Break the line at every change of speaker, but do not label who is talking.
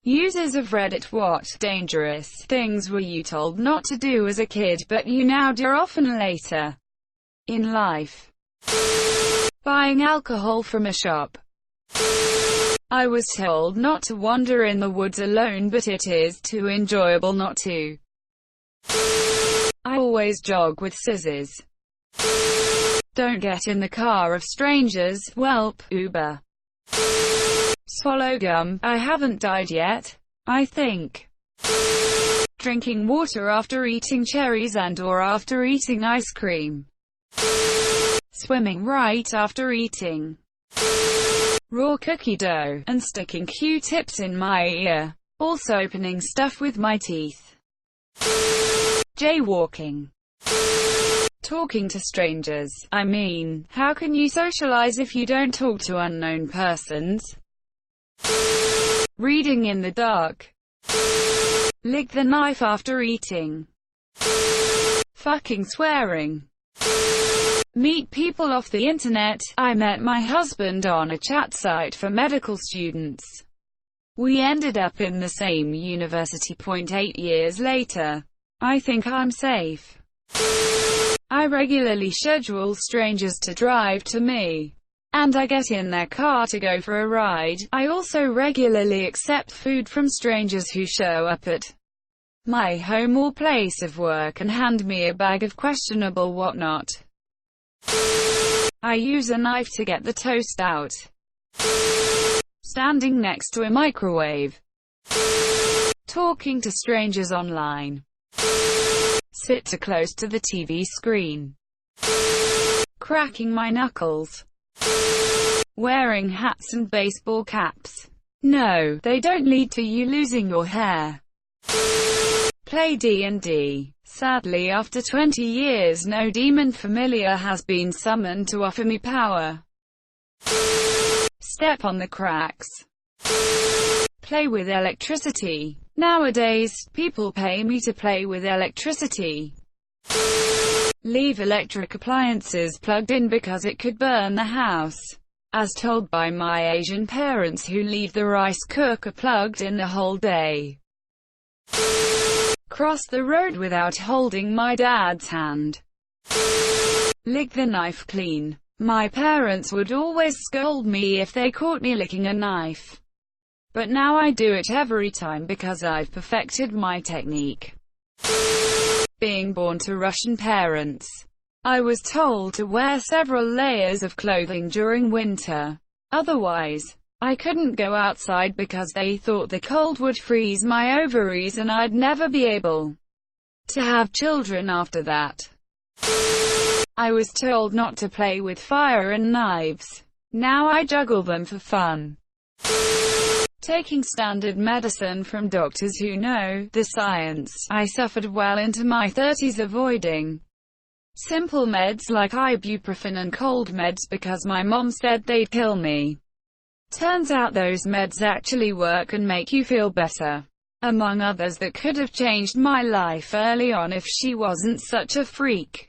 Users of Reddit: what dangerous things were you told not to do as a kid but you now do often later in life? Buying alcohol from a shop. I was told not to wander in the woods alone, but it is too enjoyable not to. I always jog with scissors. Don't get in the car of strangers. Welp, Uber. Swallow gum. I haven't died yet, I think. Drinking water after eating cherries and/or after eating ice cream. Swimming right after eating raw cookie dough, and sticking Q-tips in my ear. Also opening stuff with my teeth. Jaywalking. Talking to strangers. I mean, how can you socialize if you don't talk to unknown persons? Reading in the dark. Lick the knife after eating. Fucking swearing. Meet people off the internet. I met my husband on a chat site for medical students. We ended up in the same university. 8 years later. I think I'm safe. I regularly schedule strangers to drive to me, and I get in their car to go for a ride. I also regularly accept food from strangers who show up at my home or place of work and hand me a bag of questionable whatnot. I use a knife to get the toast out. Standing next to a microwave. Talking to strangers online. Sit too close to the TV screen. Cracking my knuckles. Wearing hats and baseball caps. No, they don't lead to you losing your hair. Play D&D. Sadly, after 20 years, no demon familiar has been summoned to offer me power. Step on the cracks. Play with electricity. Nowadays, people pay me to play with electricity. Leave electric appliances plugged in because it could burn the house. As told by my Asian parents who leave the rice cooker plugged in the whole day. Cross the road without holding my dad's hand. Lick the knife clean. My parents would always scold me if they caught me licking a knife. But now I do it every time because I've perfected my technique. Being born to Russian parents, I was told to wear several layers of clothing during winter. Otherwise, I couldn't go outside because they thought the cold would freeze my ovaries and I'd never be able to have children after that. I was told not to play with fire and knives. Now I juggle them for fun. Taking standard medicine from doctors who know the science. I suffered well into my 30s avoiding simple meds like ibuprofen and cold meds because my mom said they'd kill me. Turns out those meds actually work and make you feel better. Among others that could have changed my life early on if she wasn't such a freak.